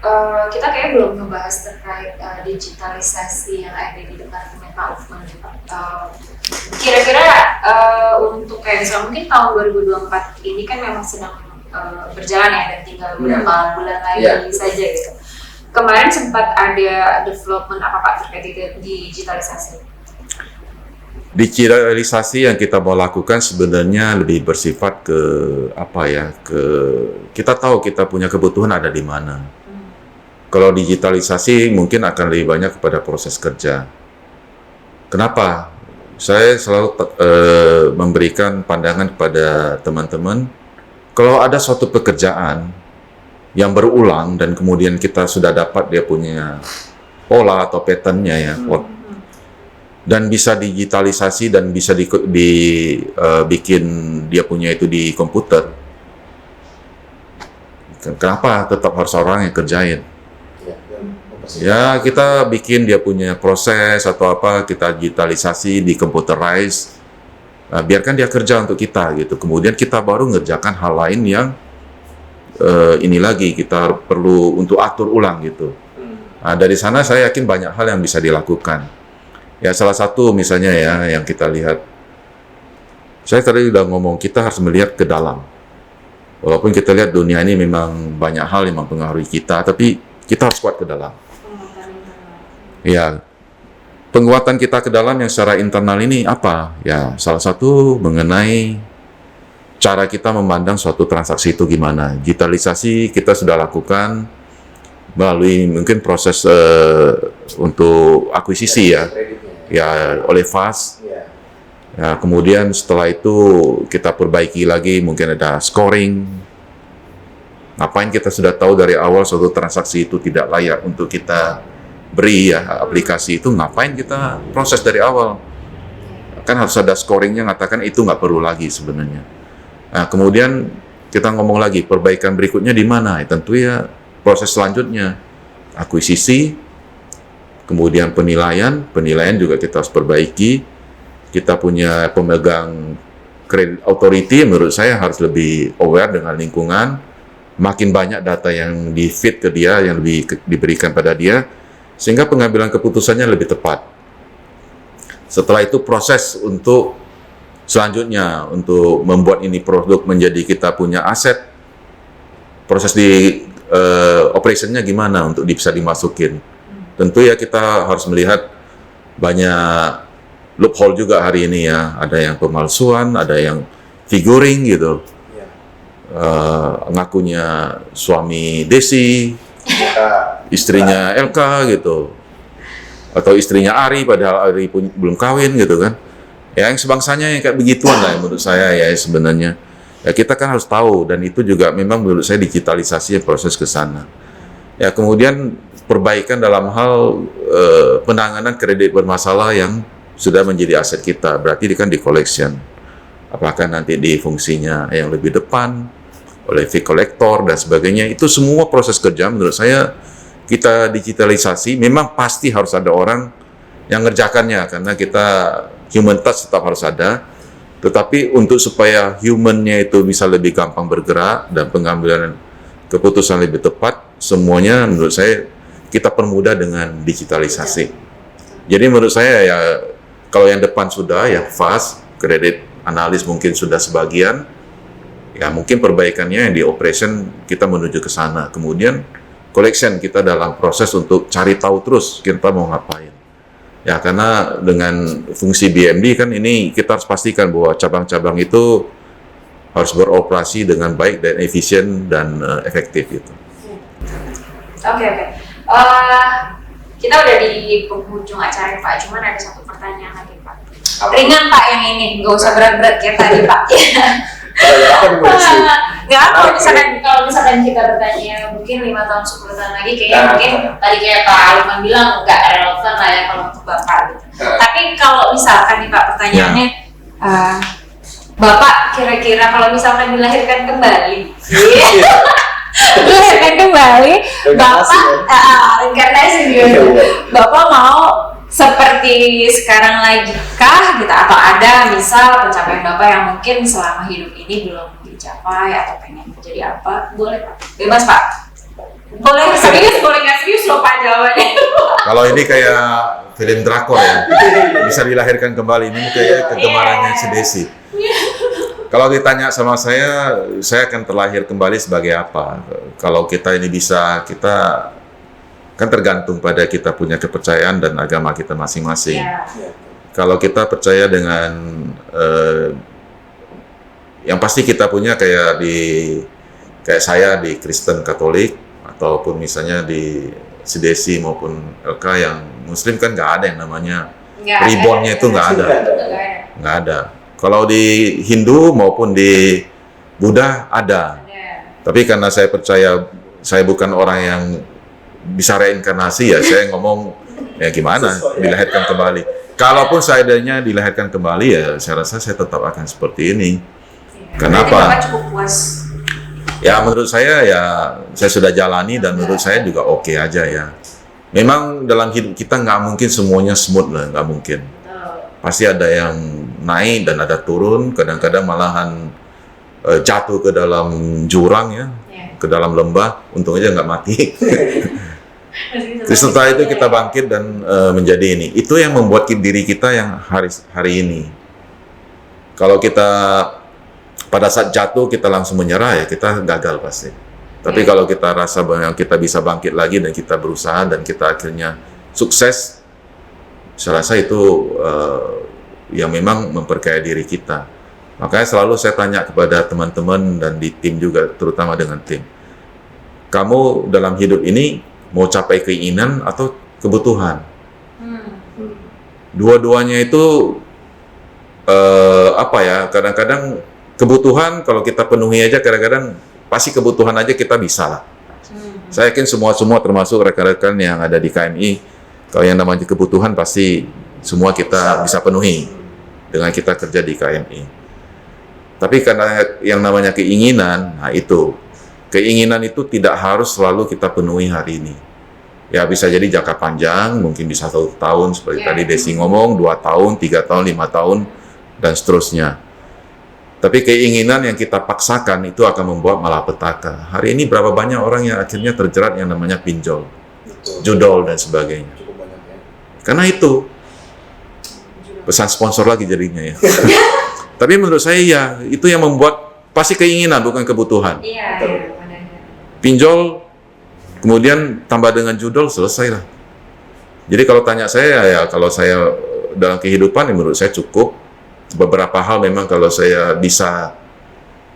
kita kayak belum ngebahas terkait digitalisasi yang ada di Departemen Pak Ufman. Kira-kira untuk kayak misalnya mungkin tahun 2024 ini kan memang sedang berjalan ya, dan tinggal beberapa bulan lagi saja gitu. Kemarin sempat ada development apa Pak terkait digitalisasi? Digitalisasi yang kita mau lakukan sebenarnya lebih bersifat ke apa ya, kita tahu kita punya kebutuhan ada di mana. Kalau digitalisasi mungkin akan lebih banyak kepada proses kerja. Kenapa? Saya selalu memberikan pandangan kepada teman-teman, kalau ada suatu pekerjaan yang berulang dan kemudian kita sudah dapat dia punya pola atau pattern-nya ya, dan bisa digitalisasi dan bisa dibikin dia punya itu di komputer. Kenapa tetap harus orang yang kerjain? Ya, kita bikin dia punya proses atau apa, kita digitalisasi, di computerize. Nah, biarkan dia kerja untuk kita gitu. Kemudian kita baru ngerjakan hal lain yang ini lagi kita perlu untuk atur ulang gitu. Nah, dari sana saya yakin banyak hal yang bisa dilakukan. Ya, salah satu misalnya ya yang kita lihat, saya tadi udah ngomong kita harus melihat ke dalam. Walaupun kita lihat dunia ini memang banyak hal yang mempengaruhi kita, tapi kita harus kuat ke dalam. Ya, penguatan kita ke dalam yang secara internal ini apa? Ya, salah satu mengenai cara kita memandang suatu transaksi itu gimana. Digitalisasi kita sudah lakukan melalui mungkin proses untuk akuisisi ya oleh FAS. Ya, kemudian setelah itu kita perbaiki lagi, mungkin ada scoring. Ngapain kita sudah tahu dari awal suatu transaksi itu tidak layak untuk kita beri ya aplikasi itu, ngapain kita proses dari awal? Kan harus ada scoringnya, ngatakan itu nggak perlu lagi sebenarnya. Nah, kemudian kita ngomong lagi perbaikan berikutnya di mana? Ya, tentu ya proses selanjutnya akuisisi, kemudian penilaian juga kita harus perbaiki. Kita punya pemegang credit authority, menurut saya harus lebih aware dengan lingkungan. Makin banyak data yang di-feed ke dia, yang lebih diberikan pada dia, sehingga pengambilan keputusannya lebih tepat. Setelah itu proses untuk selanjutnya, untuk membuat ini produk menjadi kita punya aset, proses di operationnya gimana untuk bisa dimasukin. Tentu ya kita harus melihat banyak loophole juga hari ini ya, ada yang pemalsuan, ada yang figuring gitu, ngakunya suami Desi, istrinya LK gitu, atau istrinya Ari padahal Ari pun belum kawin gitu kan. Ya yang sebangsanya yang kayak begituan lah menurut saya ya sebenarnya. Ya kita kan harus tahu, dan itu juga memang menurut saya digitalisasi proses ke sana. Ya kemudian perbaikan dalam hal penanganan kredit bermasalah yang sudah menjadi aset kita, berarti kan di collection. Apakah nanti di fungsinya yang lebih depan oleh fee collector dan sebagainya, itu semua proses kerja menurut saya kita digitalisasi. Memang pasti harus ada orang yang ngerjakannya karena kita human touch tetap harus ada, Tetapi untuk supaya human-nya itu bisa lebih gampang bergerak dan pengambilan keputusan lebih tepat, semuanya menurut saya kita permudah dengan digitalisasi. Jadi menurut saya ya, kalau yang depan sudah, yang fast, kredit analis mungkin sudah sebagian, ya mungkin perbaikannya yang di operation kita menuju ke sana. Kemudian collection kita dalam proses untuk cari tahu terus kita mau ngapain. Ya karena dengan fungsi BMD kan ini kita harus pastikan bahwa cabang-cabang itu harus beroperasi dengan baik dan efisien dan efektif gitu. Oke. Kita udah di penghujung acara Pak, cuman ada satu pertanyaan lagi Pak. Ringan Pak yang ini, nggak usah berat-berat kayak tadi Pak. Nggak, kalau misalkan kita bertanya mungkin 5 tahun 10 tahun lagi kayaknya mungkin tadi kayak Pak Lukman bilang nggak relevan lah ya kalau untuk Bapak gitu. Tapi kalau misalkan nih Pak pertanyaannya, Bapak kira-kira kalau misalkan dilahirkan kembali, Bapak reinkarnasi gitu, Bapak mau seperti sekarang lagi kah gitu, atau ada misal pencapaian Bapak yang mungkin selama hidup ini belum dicapai atau pengen menjadi apa? Boleh Pak, bebas Pak, boleh serius boleh nggak serius loh Pak jawabannya. Kalau ini kayak film drakor ya, bisa dilahirkan kembali, ini kayak kegemarannya si Desi. Kalau ditanya sama saya akan terlahir kembali sebagai apa? Kalau kita ini bisa, kita kan tergantung pada kita punya kepercayaan dan agama kita masing-masing. Kalau kita percaya dengan yang pasti kita punya kayak saya di Kristen Katolik, ataupun misalnya di Desi maupun LK yang Muslim kan nggak ada yang namanya reborn-nya itu nggak ada. Kalau di Hindu maupun di Buddha ada. Tapi karena saya percaya saya bukan orang yang bisa reinkarnasi, ya saya ngomong ya gimana dilahirkan kembali. Kalaupun seandainya dilahirkan kembali, ya saya rasa saya tetap akan seperti ini. Kenapa? Cukup puas. Ya menurut saya ya saya sudah jalani dan menurut saya juga oke aja ya. Memang dalam hidup kita nggak mungkin semuanya smooth lah, nggak mungkin. Pasti ada yang naik dan ada turun, kadang-kadang malahan jatuh ke dalam jurang ya, ke dalam lembah, untung aja nggak mati. Terus setelah itu kita bangkit dan menjadi ini. Itu yang membuat diri kita yang hari ini. Kalau kita pada saat jatuh kita langsung menyerah, ya kita gagal pasti. Tapi kalau kita rasa bahwa kita bisa bangkit lagi dan kita berusaha dan kita akhirnya sukses, saya rasa itu yang memang memperkaya diri kita. Makanya selalu saya tanya kepada teman-teman dan di tim juga, terutama dengan tim. Kamu dalam hidup ini mau capai keinginan atau kebutuhan? Dua-duanya itu kadang-kadang kebutuhan kalau kita penuhi aja, kadang-kadang pasti kebutuhan aja kita bisa lah. Saya yakin semua termasuk rekan-rekan yang ada di KMI, kalau yang namanya kebutuhan pasti semua kita bisa penuhi dengan kita kerja di KMI. Tapi karena yang namanya keinginan, nah itu keinginan itu tidak harus selalu kita penuhi hari ini. Ya bisa jadi jangka panjang, mungkin bisa 1 tahun seperti tadi Desi ngomong, 2 tahun, 3 tahun, 5 tahun, dan seterusnya. Tapi keinginan yang kita paksakan itu akan membuat malapetaka. Hari ini berapa banyak orang yang akhirnya terjerat yang namanya pinjol, judol dan sebagainya. Karena itu pesan sponsor lagi jadinya ya. Tapi menurut saya ya itu yang membuat pasti keinginan bukan kebutuhan. Pinjol kemudian tambah dengan judol, selesai lah. Jadi kalau tanya saya ya kalau saya dalam kehidupan menurut saya cukup. Beberapa hal memang kalau saya bisa,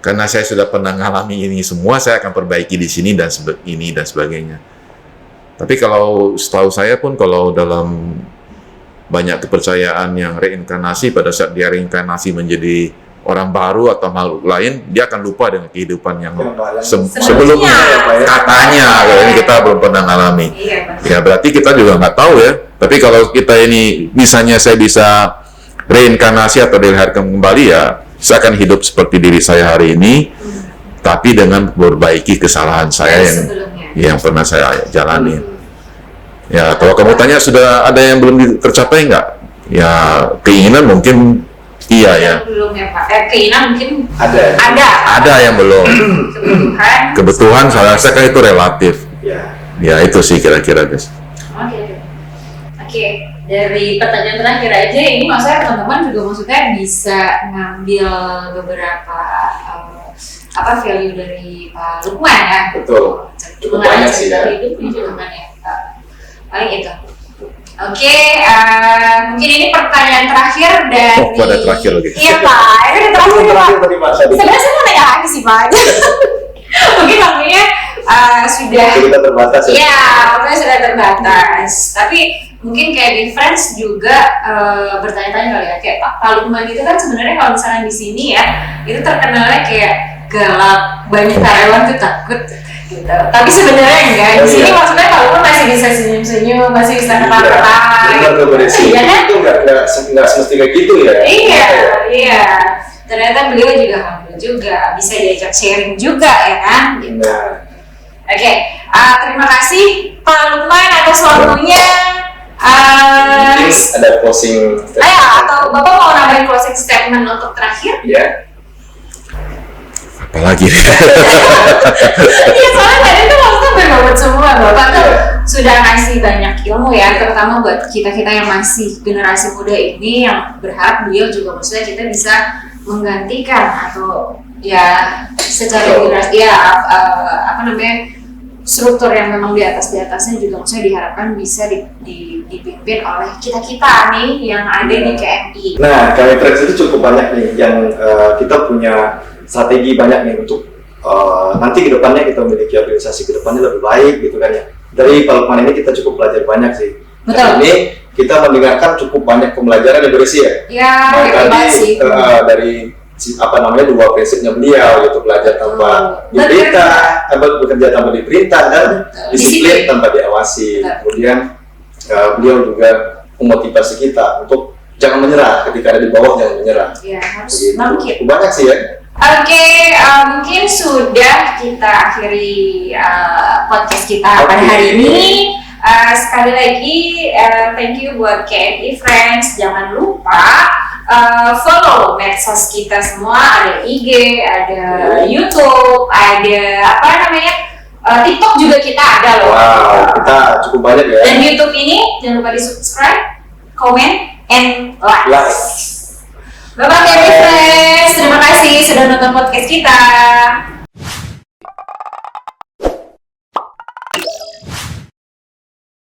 karena saya sudah pernah mengalami ini semua, saya akan perbaiki di sini dan ini dan sebagainya. Tapi kalau setahu saya pun kalau dalam banyak kepercayaan yang reinkarnasi, pada saat dia reinkarnasi menjadi orang baru atau makhluk lain, dia akan lupa dengan kehidupan yang sebelumnya. Katanya, ini kita belum pernah mengalami. Ya berarti kita juga nggak tahu ya. Tapi kalau kita ini, misalnya saya bisa reinkarnasi atau dilahirkan kembali, ya saya akan hidup seperti diri saya hari ini, tapi dengan memperbaiki kesalahan saya yang pernah saya jalani. Ya kalau kamu tanya sudah ada yang belum tercapai nggak? Ya keinginan mungkin Iya ya. Belum ya Pak. Keinginan mungkin Ada. Ada yang belum. kebutuhan. Saya rasa kan itu relatif. Ya. Ya itu sih kira-kira guys. Oke, dari pertanyaan terakhir aja ini maksudnya teman-teman juga maksudnya bisa ngambil beberapa value dari Pak Lukman ya. Betul. Cukup banyak sih ya. Hidup ini juga kan ya. Paling itu. Oke, mungkin ini pertanyaan terakhir dari. Oh, pada terakhir lagi. Iya Pak, ini udah terakhir Pak. Tadi Mas Adi. Sebenarnya saya mau nanya lagi sih Pak. Mungkin waktunya sudah. Kita terbatas ya. Iya, waktunya sudah terbatas. Tapi mungkin kayak di Friends juga bertanya-tanya kali ya, kayak Pak Lukman itu kan sebenarnya kalau misalnya di sini ya, itu terkenalnya kayak galak, banyak karyawan tuh takut gitu. Tapi sebenarnya enggak. Di sini maksudnya Pak Lukman masih bisa senyum-senyum, masih bisa ketawa-ketawa. Benar tuh berisi. Iya kan? Itu nggak semestinya gitu ya. Iya. Ternyata beliau juga humble juga, bisa diajak sharing juga ya kan? Gitu. Nah. Oke, terima kasih Pak Lukman atas waktunya. Mungkin ada closing statement. Atau Bapak mau nambahin closing statement untuk terakhir? Ya. Apalagi? Iya, soalnya tadi tuh maksudnya berbobot semua. Bapak tuh sudah ngasih banyak ilmu ya, terutama buat kita-kita yang masih generasi muda ini, yang berharap beliau juga maksudnya kita bisa menggantikan atau ya secara generasi ya struktur yang memang di atasnya juga maksudnya diharapkan bisa dipimpin oleh kita nih yang ada di KMI. Nah, kami Friends itu cukup banyak nih yang kita punya strategi banyak nih untuk nanti kedepannya kita memiliki organisasi kedepannya lebih baik gitu kan ya. Dari Pak Lukman ini kita cukup belajar banyak sih. Betul. Dan ini kita mendengarkan cukup banyak pembelajaran yang berisi ya. Ya, Tadi sih. dari dua prinsipnya beliau, yaitu belajar tanpa diperintah, bekerja tanpa diperintah, dan disiplin tanpa diawasi. Kemudian beliau juga memotivasi kita untuk jangan menyerah, ketika ada di bawah jangan menyerah. Ya, harus Begitu. bangkit. Banyak sih ya. Oke, mungkin sudah kita akhiri podcast kita pada hari ini. Sekali lagi, thank you buat KMI Friends. Jangan lupa follow medsos kita semua, ada IG, ada YouTube, ada TikTok juga kita ada loh. Wow, kita cukup banyak ya. Dan YouTube ini jangan lupa di subscribe, comment, and like. Bapak KMI Friends, terima kasih sudah nonton podcast kita.